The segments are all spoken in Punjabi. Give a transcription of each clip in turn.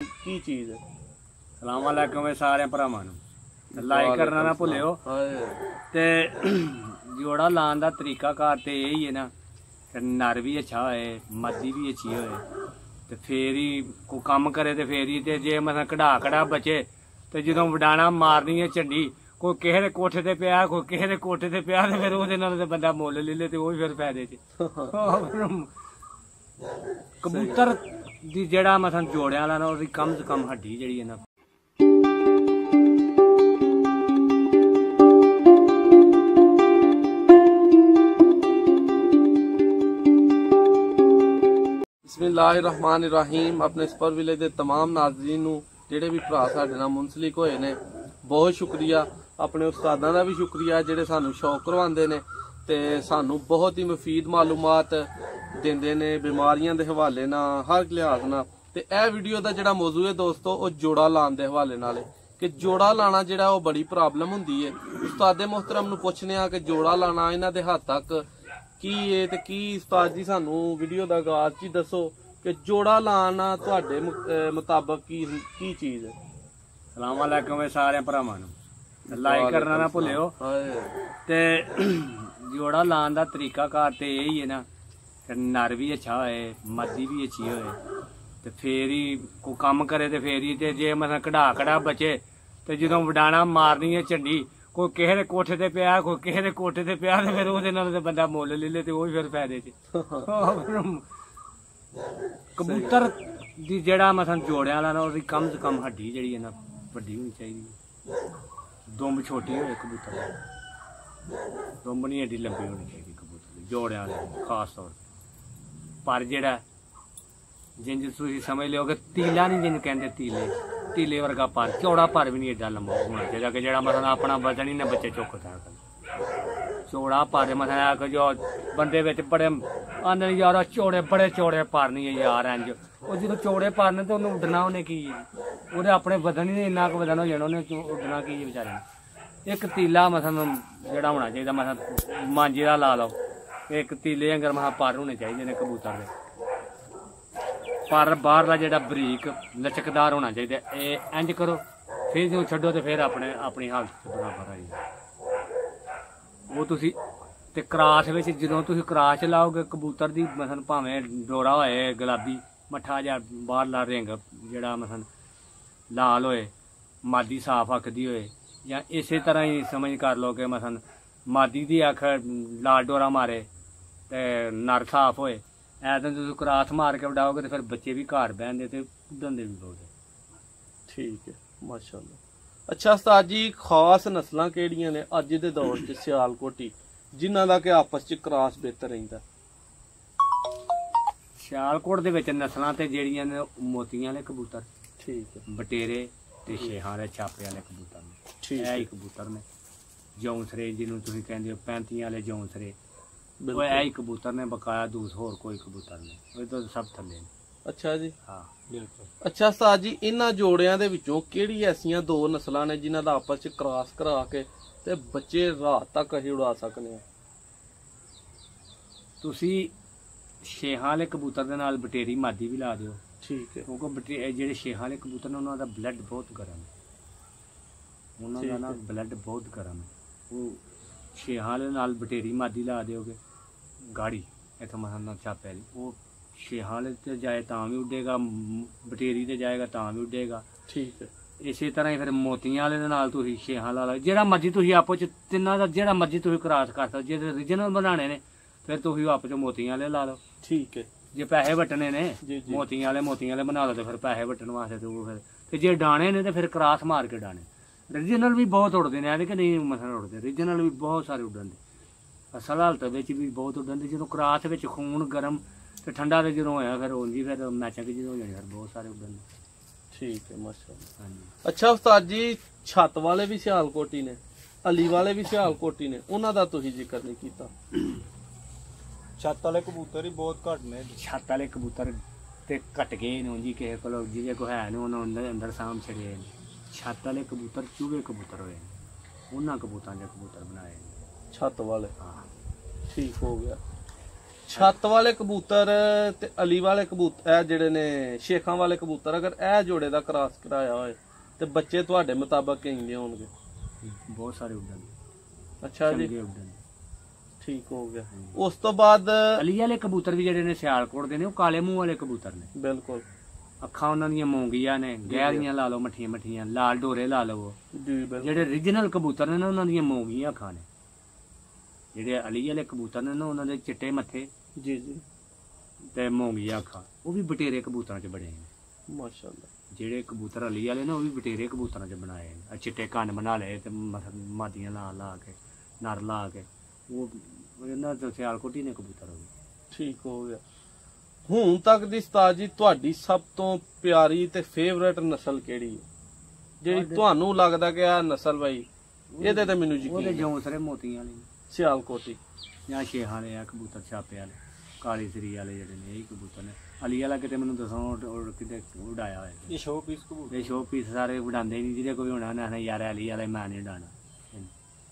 की चीज़ है। सलाम अलैकुम सारे भरावां नूं लाइक करना ना भुल्लिओ ते जोड़ा लाने दा तरीकाकार ते यही है ना कि नर भी अच्छा होए मद्दी भी अच्छी होए ते फिर ही कोई कम्म करे ते फिर ही ते जे मतलब कढ़ा बचे ते जदों वडाणा मारनी है झंडी कोई किसे दे कोठे ते पिया कोई किसे दे कोठे ते पिया ते फिर ओहदे नाल ते बंदा मुੱਲ ले ले ते ओही फिर फायदे च कबूतर दी जेड़ा मतलब जोड़ियां वाला ना ओहदी कम से कम हड्डी जेड़ी है ना बिस्मिल्लाहिर्रहमानिर्रहीम। अपने स्पर विलेज के तमाम नाज़रीन नूं जिहड़े भी भरा साडे नाल मुंसलिक होए ने बहुत शुक्रिया। अपने उस्तादां दा भी शुक्रिया जिहड़े सानूं शौक करवांदे ने ते सानूं बहुत ही मुफीद मालूमात दिंदे ने बीमारियां दे हवाले नाल हर लिहाज नाल। ते यह वीडियो दा जिहड़ा मौजू है दोस्तों वो जोड़ा लाने दे हवाले नाल है कि जोड़ा लाना जिहड़ा वो बड़ी प्रॉब्लम हुंदी है। उस्तादे मोहतरम नूं पुछने आ कि जोड़ा लाना इन्हां दे हद तक की है ते की उस्ताद जी सानूं वीडियो दा आगाज च दसो कि जोड़ा लाना तुहाडे मुताबिक की चीज़ है। सलाम अलैकुम सारे भरावां नूं लाइक करना ना भुल्लिओ ते जोड़ा लाने दा तरीकाकार ते यही है ना कि नर भी अच्छा होए मद्दी भी अच्छी होए ते फिर ही कोई कम्म करे ते फिर ही ते जे मतलब कढ़ा बचे ते जदों वडाणा मारनी है झंडी कोई किसे दे कोठे ते पिया कोई किसे दे कोठे ते पिया ते फिर ओहदे नाल ते बंदा मुੱਲ ले ले ते ओही फिर फायदे च कबूतर दी जेड़ा मतलब जोड़ियां वाला ना ओहदी कम से कम हड्डी जेड़ी है ना वड्डी होनी चाहिए। दुम्ब छोटी होए कबूतर दुम्ब नहीं एडी लंबी होनी चाहिए कबूतर दी जोड़ियां वाले खास तौर पर जेड़ा जिंज तुसीं समझ लिओ कि तीला नहीं जिंज कहंदे तीले वर्गा पर चौड़ा पर भी नहीं एडा लंबा होना चाहिए कि जेड़ा मतलब अपना वजन ही ना बच्चे चुक सकन। चौड़ा पर मतलब जो बंदे बिच बड़े आंदे यार चौड़े बड़े चौड़े पर नहीं है यार इंज वो जो चौड़े पर ने तो उन्हें उड्डना उन्हें की ओहदे अपने वजन ही इन्ना वजन हो जाना उन्हें उड्डना की बेचारे ने। एक तीला मतलब जेड़ा होना चाहिए मतलब मांझे का ला लो एक तीले अंगर महा पर होने चाहिए ने कबूतर दे पर बाहरला जेड़ा बरीक लचकदार होना चाहिए। इंज करो फिर जो छड्डो तो फिर अपनी हालत बराबर आई वो तुसी ते क्रास विच जदों तुसी क्रास लाओगे कबूतर दी मतलब भावें डोरा होए गुलाबी मट्ठा जां बाहरला रिंग जेड़ा मतलब लाल होए मादी साफ अख दी होए या इसे तरह ही समझ कर लो कि मतलब मादी दी अख लाल डोरा मारे ते नर साफ होए ऐसे तुम क्रास मार के उड़ाओगे तो फिर बच्चे भी घर बहन दे उड़न दे भी बहुत। ठीक है माशाअल्लाह। अच्छा उस्ताद जी खास नस्लां केड़ियां ने अज दे दौर च सियालकोटी जिन्हां दा कि आपस च क्रॉस बेहतर रहिंदा। सियालकोट दे विच नस्लां ते जेड़ियां ने मोतियां वाले कबूतर ठीक है बटेरे ते छेहां वाले छापे वाले कबूतर ने ठीक है है कबूतर ने जौंसरे जिन्होंने तुसीं कहंदे हो 35 वाले जौंसरे वो बिल्कुल। है कबूतर ने बकाया दूस होर कोई कबूतर ने वो तो सब थल्ले ने। अच्छा जी हाँ बिल्कुल। अच्छा उस्ताद जी इन्हां जोड़ियां दे विचों केड़ी ऐसियां दो नस्लां ने जिन्हां दा आपस च क्रॉस करा के ते बच्चे रात तक असीं उड़ा सकने आ। तुसी छेहां वाले कबूतर दे नाल बटेरी मादी भी ला दिओ ठीक है क्योंकि जेह्ड़े छेहां वाले कबूतर ने उन्हां दा ब्लड बहुत गर्म है उन्हां दा ना ब्लड बहुत गर्म है। वो छेहां वाले नाल बटेरी मादी ला दिओगे गाड़ी इत्थों मतलब छापे वाली वो छेहां वाले ते जाए तां भी उड्डेगा बटेरी ते जाएगा तां भी उड्डेगा। ठीक है इसे तरह ही फिर मोतियां वाले दे नाल तुसीं छेहां ला लो जेह्ड़ा मर्जी तुसीं आपो च तिन्नां दा जेह्ड़ा मर्जी तुसीं क्रॉस कर सकदे जे रीजनल बनाने ने फिर तुसीं आपो च मोतियां वाले ला लो। ठीक है जे पैसे वट्टने ने जी जी मोतियां वाले बना लो तो फिर पैसे वट्टन वास्ते तो फिर ते जे डाने ने तो फिर क्रॉस मार के डाने। रीजनल भी बहुत उड़ते हैं कि नहीं मतलब उड़ते रीजनल भी बहुत सारे उड्डन दे असल हालत विच भी बहुत उड्डन दे जो क्रॉस विच खून गर्म तो ठंडा तो जो होया फिर उंजी फिर मैचां च जो हो जाने फिर बहुत सारे उड्डन दे। ठीक है माशाअल्लाह। हाँ जी। अच्छा उस्ताद जी छत वाले भी सियालकोटी ने अली वाले भी सियालकोटी ने उन्हां दा तुसीं जिक्र नहीं कीता। छत वाले कबूतर ही बहुत घट ने। छत वाले कबूतर ते घट गए ने उंजी किसे कोल जिहदे कोल है ने उन्होंने अंदर साम छड़े ने। छत वाले कबूतर चूहे कबूतर होए उन्हां कबूतरां दे कबूतर बनाए छत वाले हाँ ठीक हो गया। ਛੱਤ ਵਾਲੇ ਕਬੂਤਰ ਤੇ ਅਲੀ ਵਾਲੇ ਕਬੂਤਰ ਇਹ ਜਿਹੜੇ ਨੇ ਸ਼ੇਖਾਂ ਵਾਲੇ ਕਬੂਤਰ, ਅਗਰ ਇਹ ਜੋੜੇ ਦਾ ਕ੍ਰਾਸ ਕਰਾਇਆ ਹੋਏ ਤੇ ਬੱਚੇ ਤੁਹਾਡੇ ਮੁਤਾਬਕ ਕਿੰਨੇ ਹੋਣਗੇ? ਬਹੁਤ ਸਾਰੇ ਉੱਡਣ। ਅੱਛਾ ਜੀ, ਚੰਗੇ ਉੱਡਣ। ਠੀਕ ਹੋ ਗਿਆ। ਉਸ ਤੋਂ ਬਾਅਦ ਅਲੀ ਵਾਲੇ ਕਬੂਤਰ ਵੀ ਜਿਹੜੇ ਨੇ ਸਿਆਲਕੋਟ ਦੇ ਨੇ, ਉਹ ਕਾਲੇ ਮੂੰਹ ਵਾਲੇ ਕਬੂਤਰ ਨੇ। ਬਿਲਕੁਲ। ਅੱਖਾਂ ਉਹਨਾਂ ਦੀਆਂ ਮੂੰਗੀਆਂ ਨੇ, ਗਹਿਰੀਆਂ ਲਾ ਲਓ, ਮੱਠੀਆਂ ਮੱਠੀਆਂ, ਲਾਲ ਡੋਰੇ ਲਾ ਲਓ। ਜੀ ਬਿਲਕੁਲ। ਜਿਹੜੇ ਰੀਜਨਲ ਕਬੂਤਰ ਨੇ ਨਾ, ਉਹਨਾਂ ਦੀਆਂ ਮੂੰਗੀਆਂ ਅੱਖਾਂ ਨੇ। ਜਿਹੜੇ ਅਲੀ ਵਾਲੇ ਕਬੂਤਰ ਨੇ ਨਾ, ਉਹਨਾਂ ਦੇ ਚਿੱਟੇ ਮੱਥੇ ਜੀ ਜੀ ਤੇ ਮੂੰਗੀਆਂ ਅੱਖਾਂ, ਉਹ ਵੀ ਬਟੇਰੇ ਕਬੂਤਰਾਂ 'ਚ ਬਣੇ ਨੇ। ਮਾਸ਼ਾਅੱਲਾ। ਜਿਹੜੇ ਕਬੂਤਰ ਅਲੀ ਵਾਲੇ ਨੇ, ਉਹ ਵੀ ਬਟੇਰੇ ਕਬੂਤਰਾਂ 'ਚ ਬਣਾਏ ਨੇ। ਚਿੱਟੇ ਕੰਨ ਬਣਾ ਲਏ ਤੇ ਮਾਦੀਆਂ ਲਾ ਕੇ, ਨਰ ਲਾ ਕੇ, ਉਹ ਇਹਨਾਂ ਤੋਂ ਸਿਆਲਕੋਟੀ ਨੇ ਕਬੂਤਰ। ਹੋ ਗਏ। ਠੀਕ ਹੋ ਗਿਆ। ਹੁਣ ਤੱਕ ਦੀ ਉਸਤਾਦ ਜੀ ਤੁਹਾਡੀ ਸਭ ਤੋਂ ਪਿਆਰੀ ਤੇ ਫੇਵਰੇਟ ਨਸਲ ਕਿਹੜੀ ਹੈ, ਜਿਹੜੀ ਤੁਹਾਨੂੰ ਲੱਗਦਾ ਕਿ ਆਹ ਨਸਲ ਬਾਈ ਇਹਦੇ ਤੇ ਮੈਨੂੰ ਉਹਦੇ ਯਕੀਨ ਹੈ? ਜੌਂਸਰੇ ਮੋਤੀਆਂ ਵਾਲੇ ਸਿਆਲਕੋਟੀ ਜਾਂ ਛੇਹਾਂ ਵਾਲੇ ਆ ਕਬੂਤਰ, ਛਾਪੇ ਵਾਲੇ, ਕਾਲੀ ਸਰੀ ਵਾਲੇ ਜਿਹੜੇ ਨੇ, ਇਹ ਕਬੂਤਰ ਨੇ। ਅਲੀ ਵਾਲਾ ਕਿਤੇ ਮੈਨੂੰ ਦੱਸੋ ਕਿਤੇ ਉਡਾਇਆ ਹੋਇਆ? ਇਹ ਸ਼ੋਅ ਪੀਸ ਕਬੂਤਰ। ਇਹ ਸ਼ੋਅ ਪੀਸ ਸਾਰੇ ਉਡਾਉਂਦੇ ਨਹੀਂ, ਜਿਹਦੇ ਕੋਈ ਹੋਣਾ ਨਾ ਯਾਰ ਅਲੀ ਵਾਲਾ ਮੈਂ ਨਹੀਂ ਉਡਾਣਾ।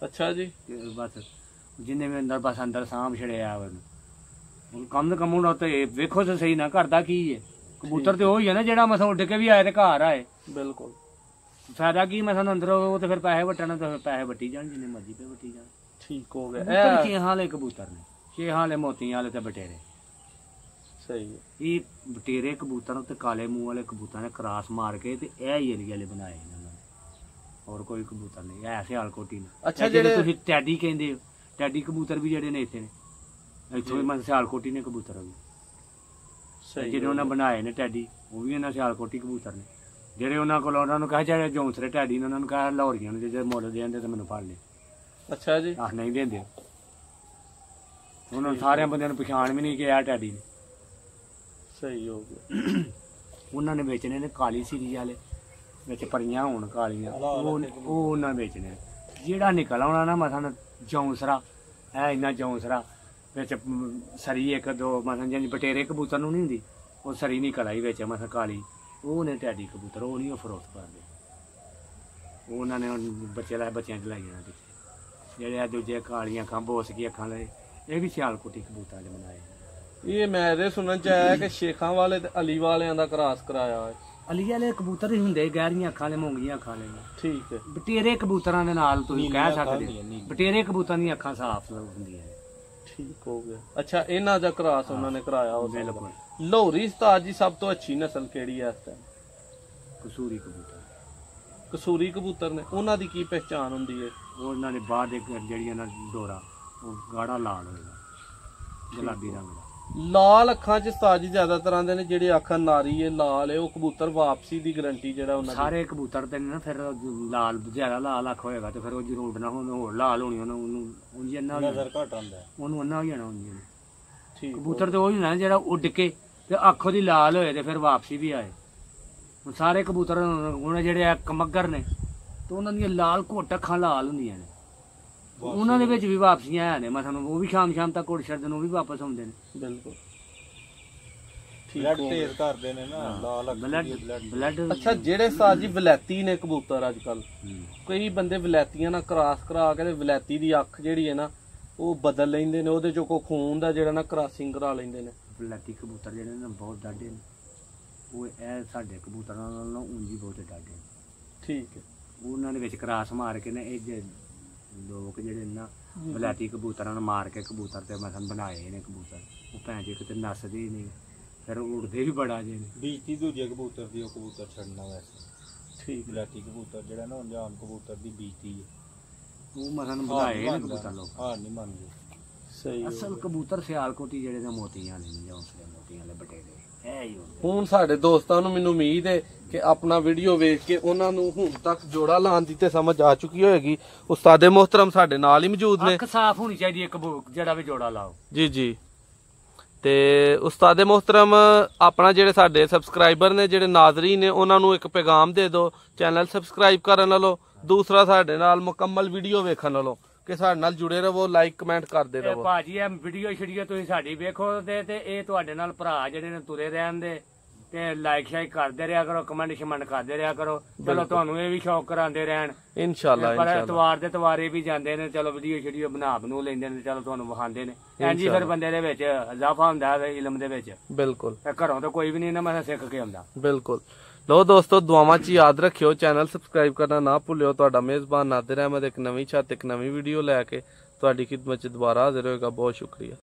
ਅੱਛਾ ਜੀ। ਤੇ ਬਸ ਜਿੰਨੇ ਵੀ ਅੰਦਰ ਬਸ ਅੰਦਰ ਸਾਂਭ ਛੜਿਆ ਉਹਨੂੰ। ਹੁਣ ਕੰਮ ਤੇ ਕੰਮ ਹੁਣ ਤੇ ਵੇਖੋ ਤੇ ਸਹੀ ਨਾ ਕਰਦਾ ਕੀ ਹੈ। ਕਬੂਤਰ ਤੇ ਉਹ ਹੀ ਹੈ ਨਾ ਜਿਹੜਾ ਮਸਾਂ ਉੱਡ ਕੇ ਵੀ ਆਏ ਤੇ ਘਰ ਆਏ। ਬਿਲਕੁਲ। ਫਾਇਦਾ ਕੀ ਮਸਾਂ ਅੰਦਰ ਉਹ ਤੇ ਫਿਰ ਪੈਸੇ ਵਟਣਾ, ਤੇ ਪੈਸੇ ਵੱਟੀ ਜਾਣ, ਜਿੰਨੇ ਮਰਜ਼ੀ ਤੇ ਵੱਟੀ ਜਾਣ। ਠੀਕ ਹੋ ਗਿਆ। ਕਬੂਤਰ ਛੇਹਾਂ ਵਾਲੇ ਕਬੂਤਰ ਨੇ, ਛੇਹਾਂ ਵਾਲੇ ਮੋਤੀਆਂ ਵਾਲੇ ਤੇ ਬਟੇਰੇ। ਸਹੀ ਹੈ। ਇਹ ਬਟੇਰੇ ਕਬੂਤਰ ਤੇ ਕਾਲੇ ਮੂੰਹ ਵਾਲੇ ਕਬੂਤਰਾਂ ਨੇ ਕਰਾਸ ਮਾਰ ਕੇ ਤੇ ਇਹ ਹੀ ਅਲੀ ਵਾਲੇ ਬਣਾਏ ਨੇ ਉਹਨਾਂ ਨੇ। ਹੋਰ ਕੋਈ ਕਬੂਤਰ ਨਹੀਂ, ਇਹ ਸਿਆਲਕੋਟੀ ਨੇ। ਅੱਛਾ, ਜਿਹੜੇ ਤੁਸੀਂ ਟੈਡੀ ਕਹਿੰਦੇ ਹੋ, ਟੈਡੀ ਕਬੂਤਰ ਵੀ ਜਿਹੜੇ ਨੇ ਇੱਥੇ ਨੇ, ਇੱਥੋਂ ਹੀ ਸਿਆਲਕੋਟੀ ਨੇ ਕਬੂਤਰ। ਉਹ ਵੀ ਜਿਹੜੇ ਉਹਨਾਂ ਬਣਾਏ ਨੇ ਟੈਡੀ, ਉਹ ਵੀ ਇਹਨਾਂ ਸਿਆਲਕੋਟੀ ਕਬੂਤਰ ਨੇ। ਜਿਹੜੇ ਉਹਨਾਂ ਕੋਲ ਉਹਨਾਂ ਨੂੰ ਕਹੇ ਜਿਹੜੇ ਜੌਂਸਰੇ ਟੈਡੀ ਨੇ, ਉਹਨਾਂ ਨੂੰ ਕਹੇ ਲਾਹੌਰੀਆਂ ਨੂੰ ਜੇ ਮੁੱਲ ਦੇ ਦਿੰਦੇ ਤਾਂ ਮੈਨੂੰ ਫੜ ਲੈ। ਅੱਛਾ ਜੀ। ਆਹ ਨਹੀਂ ਦਿੰਦੇ, ਉਹਨਾਂ ਸਾਰਿਆਂ ਬੰਦਿਆਂ ਨੂੰ ਪਛਾਣ ਵੀ ਨਹੀਂ ਕਿ ਆ ਟੈਡੀ ਨੇ। ਸਹੀ ਹੋ ਗਿਆ। ਉਹਨਾਂ ਨੇ ਵੇਚਣੇ ਨੇ ਕਾਲੀ ਸਿਰੀ ਵਾਲੇ, ਵਿੱਚ ਪਰੀਆਂ ਹੋਣ ਕਾਲੀਆਂ, ਉਹ ਉਹਨਾਂ ਵੇਚਣੇ ਨੇ। ਜਿਹੜਾ ਨਿਕਲ ਆਉਣਾ ਨਾ ਮਸਨ ਜੌਂਸਰਾ, ਹੈ ਇੰਨਾ ਜੌਂਸਰਾ ਵਿੱਚ ਸਰੀ ਇੱਕ ਦੋ ਮਸਨ ਜਿਹੀ ਬਟੇਰੇ ਕਬੂਤਰ ਨੂੰ ਨਹੀਂ ਹੁੰਦੀ, ਉਹ ਸਰੀ ਨਿਕਲ ਆਈ ਵਿੱਚ ਮਸਨ ਕਾਲੀ, ਉਹ ਨੇ ਟੈਡੀ ਕਬੂਤਰ। ਉਹ ਨਹੀਂ ਉਹ ਫਰੋਖਤ ਕਰਦੇ, ਉਹਨਾਂ ਨੇ ਬੱਚਿਆਂ 'ਚ ਲਾਈ ਜਾਣਾ। ਜਿਹੜੇ ਆ ਦੂਜੇ ਕਾਲੀਆਂ ਅੱਖਾਂ, ਬੋਸ ਕੀ ਅੱਖਾਂ ਵਾਲੇ, ਇਹ ਵੀ ਸਿਆਲਕੋਟੀ ਕਬੂਤਰਾਂ ਦੇ ਬਣਾਏ। ਇਹ ਮੈਂ ਇਹਦੇ ਸੁਣਨ ਚ ਆਇਆ ਕਿ ਸ਼ੇਖਾਂ ਵਾਲੇ ਤੇ ਅਲੀ ਵਾਲਿਆਂ ਦਾ ਕਰਾਸ ਕਰਾਇਆ ਹੈ। ਅਲੀ ਵਾਲੇ ਕਬੂਤਰ ਹੀ ਹੁੰਦੇ ਗਹਿਰੀਆਂ ਅੱਖਾਂ ਵਾਲੇ, ਮੂੰਗੀਆਂ ਅੱਖਾਂ ਵਾਲੇ। ਠੀਕ ਹੈ। ਬਟੇਰੇ ਕਬੂਤਰਾਂ ਦੇ ਨਾਲ ਤੁਸੀਂ ਕਹਿ ਸਕਦੇ, ਬਟੇਰੇ ਕਬੂਤਰਾਂ ਦੀਆਂ ਅੱਖਾਂ ਸਾਫ਼ ਹੁੰਦੀਆਂ ਨੇ। ਠੀਕ ਹੋ ਗਿਆ। ਅੱਛਾ, ਇਹਨਾਂ ਦਾ ਕਰਾਸ ਉਹਨਾਂ ਨੇ ਕਰਾਇਆ ਹੋ। ਬਿਲਕੁਲ। ਲਾਹੌਰੀ ਉਸਤਾਦ ਜੀ ਸਭ ਤੋਂ ਅੱਛੀ ਨਸਲ ਕਿਹੜੀ ਹੈ ਇਸ ਟਾਈਮ? ਕਸੂਰੀ ਕਬੂਤਰ। ਕਸੂਰੀ ਕਬੂਤਰ ਨੇ, ਉਹਨਾਂ ਦੀ ਕੀ ਪਹਿਚਾਣ ਹੁੰਦੀ ਹੈ? ਉਹਨਾਂ ਦੇ ਬਾਹਰ ਦੇ ਜਿਹੜੀਆਂ ਨਾ ਡੋਰਾ, ਉਹ ਗਾੜਾ ਲਾਲ ਹੋਏਗਾ, ਗੁਲਾਬੀ ਰੰਗ ਦਾ। ਲਾਲ ਅੱਖਾਂ ਚ ਉਸਤਾਦ ਜੀ ਜ਼ਿਆਦਾਤਰ ਆਉਂਦੇ ਨੇ, ਜਿਹੜੇ ਅੱਖ ਨਾਰੀ ਹੈ ਲਾਲ ਹੈ, ਉਹ ਕਬੂਤਰ ਵਾਪਸੀ ਦੀ ਗਰੰਟੀ ਜਿਹੜਾ ਉਹਨਾਂ ਦੀ। ਸਾਰੇ ਕਬੂਤਰ ਤੇ ਨਾ ਫਿਰ ਲਾਲ, ਜ਼ਿਆਦਾ ਲਾਲ ਅੱਖ ਹੋਏਗਾ ਤੇ ਫਿਰ ਉਹ ਜ਼ਰੂਰ ਉੱਡਣਾ, ਹੋਰ ਲਾਲ ਹੋਣੀ ਉਹਨੂੰ ਉਂਝ ਇੰਨਾ ਨਜ਼ਰ ਘਟ ਆਉਂਦਾ, ਉਹਨੂੰ ਉਹਨਾਂ ਹੋ ਜਾਣਾ ਉਂਝ। ਠੀਕ। ਕਬੂਤਰ ਤੇ ਉਹ ਹੀ ਨਾ ਜਿਹੜਾ ਉੱਡ ਕੇ ਤੇ ਅੱਖ ਉਹਦੀ ਲਾਲ ਹੋਏ ਤੇ ਫਿਰ ਵਾਪਸੀ ਵੀ ਆਏ। ਹੁਣ ਸਾਰੇ ਕਬੂਤਰ ਹੁਣ ਜਿਹੜੇ ਕਮੱਗਰ ਨੇ ਤੇ ਉਹਨਾਂ ਦੀਆਂ ਲਾਲ ਘੁੱਟ ਅੱਖਾਂ ਲਾਲ ਹੁੰਦੀਆਂ ਨੇ, ਉਹਨਾਂ ਦੇ ਵਿੱਚ ਵੀ ਵਾਪਸੀਆਂ ਆਏ ਨੇ। ਮਤਲਬ ਉਹ ਵੀ ਸ਼ਾਮ ਤੱਕ ਉੱਡ ਛੱਡਦੇ ਨੇ, ਉਹ ਵੀ ਵਾਪਸ ਆਉਂਦੇ ਨੇ। ਬਿਲਕੁਲ। ਬਲੱਡ ਤੇਜ਼ ਕਰਦੇ ਨੇ ਨਾ, ਲਾਲ ਅੱਖ ਦੀ ਬਲੱਡ। ਅੱਛਾ, ਜਿਹੜੇ ਉਸਤਾਦ ਜੀ ਵਲੈਤੀ ਨੇ ਕਬੂਤਰ ਅੱਜ ਕੱਲ, ਕਈ ਬੰਦੇ ਵਲੈਤੀਆਂ ਨਾਲ ਕਰਾਸ ਕਰਾ ਕੇ ਤੇ ਵਲੈਤੀ ਦੀ ਅੱਖ ਜਿਹੜੀ ਹੈ ਨਾ ਉਹ ਬਦਲ ਲੈਂਦੇ ਨੇ, ਉਹਦੇ ਚੋਂ ਕੋ ਖੂਨ ਦਾ ਜਿਹੜਾ ਨਾ ਕਰਾਸਿੰਗ ਕਰਾ ਲੈਂਦੇ ਨੇ। ਵਲੈਤੀ ਕਬੂਤਰ ਜਿਹੜੇ ਨੇ ਬਹੁਤ ਡਾਢੇ ਨੇ, ਉਹ ਇਹ ਸਾਡੇ ਕਬੂਤਰਾਂ ਨਾਲੋਂ ਉਂਝ ਬਹੁਤ ਡਾਢੇ ਨੇ। ਠੀਕ ਹੈ। ਉਹਨਾਂ ਦੇ ਵਿੱਚ ਕਰਾਸ ਮਾਰ ਕੇ ਨਾ ਇਹ ਲੋਕ ਜਿਹੜੇ ਨਾ ਵਲੈਤੀ ਕਬੂਤਰਾਂ ਨੂੰ ਮਾਰ ਕੇ ਕਬੂਤਰ ਤੇ ਮਸਨ ਬਣਾਏ ਨੇ ਕਬੂਤਰ, ਉਹ ਭੈਣ ਜੀ ਕਿਤੇ ਨੱਸਦੇ ਹੀ ਨਹੀਂ, ਫਿਰ ਉੱਡਦੇ ਵੀ ਬੜਾ ਜੇ ਨੇ। ਬੀਤੀ ਦੂਜੇ ਕਬੂਤਰ ਦੀ ਉਹ ਕਬੂਤਰ ਛੱਡਣਾ ਵੈਸੇ। ਠੀਕ। ਬਲੈਤੀ ਕਬੂਤਰ ਜਿਹੜਾ ਨਾ ਅੰਜਾਮ ਕਬੂਤਰ ਦੀ ਬੀਤੀ ਹੈ, ਉਹ ਮਸਨ ਬਣਾਏ ਨੇ ਕਬੂਤਰ ਲੋਕ, ਹਾਰ ਨਹੀਂ ਮੰਨਦੇ। ਸਹੀ। ਅਸਲ ਕਬੂਤਰ ਸਿਆਲਕੋਟੀ ਜਿਹੜੇ ਨੇ ਮੋਤੀਆਂ ਵਾਲੇ ਨੇ, ਜੌਂਸਲੇ ਮੋਤੀਆਂ ਵਾਲੇ ਬਟੇਰੇ, ਇਹ ਹੀ ਹੁੰਦੇ। ਹੁਣ ਸਾਡੇ ਦੋਸਤਾਂ ਨੂੰ ਮੈਨੂੰ ਉਮੀਦ ਹੈ ਕਿ ਆਪਣਾ ਵੀਡੀਓ ਵੇਖ ਕੇ ਉਹਨਾਂ ਨੂੰ ਹੁਣ ਤੱਕ ਜੋੜਾ ਲਾਉਣ ਦੀ ਤੇ ਸਮਝ ਆ ਚੁੱਕੀ ਹੋਏਗੀ। ਉਸਤਾਦੇ ਮੁਹਤਰਮ ਸਾਡੇ ਨਾਲ ਹੀ ਮੌਜੂਦ ਨੇ। ਅੱਖ ਸਾਫ਼ ਹੋਣੀ ਚਾਹੀਦੀ ਹੈ ਜਿਹੜਾ ਵੀ ਜੋੜਾ ਲਾਓ। ਜੀ ਜੀ। ਤੇ ਉਸਤਾਦੇ ਮੁਹਤਰਮ ਆਪਣਾ ਜਿਹੜੇ ਸਾਡੇ ਸਬਸਕ੍ਰਾਈਬਰ ਨੇ, ਜਿਹੜੇ ਨਾਜ਼ਰੀਨ ਨੇ, ਉਹਨਾਂ ਨੂੰ ਇੱਕ ਪੈਗਾਮ ਦੇ ਦਿਓ ਚੈਨਲ ਸਬਸਕ੍ਰਾਈਬ ਕਰਨ ਨਾਲੋਂ, ਦੂਸਰਾ ਸਾਡੇ ਨਾਲ ਮੁਕੰਮਲ ਵੀਡੀਓ ਵੇਖਣ ਨਾਲੋਂ, ਕਿ ਸਾਡੇ ਨਾਲ ਜੁੜੇ ਰਹੋ, ਲਾਈਕ ਕਮੈਂਟ ਕਰਦੇ ਰਹੋ। ਭਾਜੀ ਇਹ ਵੀਡੀਓ ਛੜੀਓ ਤੁਸੀਂ ਸਾਡੀ ਵੇਖੋ ਤੇ ਇਹ ਤੁਹਾਡੇ ਨਾਲ ਭਰਾ ਜਿਹੜੇ ਨੇ ਤੁਰੇ ਰਹਿਣ ਦੇ ਤੇ ਲਾਈਕ ਸ਼ਾਈਕ ਕਰਦੇ ਰਿਹਾ ਕਰੋ, ਕਮੈਂਟ ਸ਼ਮੈਂਟ ਕਰਦੇ ਰਿਹਾ ਕਰੋ। ਚਲੋ ਤੁਹਾਨੂੰ ਇਹ ਵੀ ਸ਼ੌਕ ਕਰਾਉਂਦੇ ਰਹਿਣ ਇਨਸ਼ਾਅੱਲਾ। ਪਰ ਐਤਵਾਰ ਦੇ ਤਵਾਰੇ ਵੀ ਜਾਂਦੇ ਨੇ, ਚਲੋ ਵੀਡੀਓ ਸ਼ੀਡੀਓ ਬਣਾ ਲੈਂਦੇ ਨੇ, ਚਲੋ ਤੁਹਾਨੂੰ ਵਿਖਾਉਂਦੇ ਨੇ। ਇੰਝ ਫਿਰ ਬੰਦੇ ਦੇ ਵਿੱਚ ਇਜ਼ਾਫਾ ਹੁੰਦਾ ਹੈ ਇਲਮ ਦੇ ਵਿੱਚ। ਬਿਲਕੁਲ ਘਰੋਂ ਤਾਂ ਕੋਈ ਵੀ ਨਹੀਂ ਨਾ ਮੈਂ ਸਿੱਖ ਕੇ ਆਉਂਦਾ। ਬਿਲਕੁਲ। ਲੋ ਦੋਸਤੋ, ਦੁਆਵਾਂ 'ਚ ਯਾਦ ਰੱਖਿਓ, ਚੈਨਲ ਸਬਸਕ੍ਰਾਈਬ ਕਰਨਾ ਨਾ ਭੁੱਲਿਓ। ਤੁਹਾਡਾ ਮੇਜ਼ਬਾਨ ਨਾਦਰ ਅਹਿਮਦ ਇੱਕ ਨਵੀਂ ਛੱਤ ਇੱਕ ਨਵੀਂ ਵੀਡੀਓ ਲੈ ਕੇ ਤੁਹਾਡੀ ਖਿਦਮਤ 'ਚ ਦੁਬਾਰਾ ਹਾਜ਼ਰ ਹੋਏਗਾ। ਬਹੁਤ ਸ਼ੁਕਰੀਆ।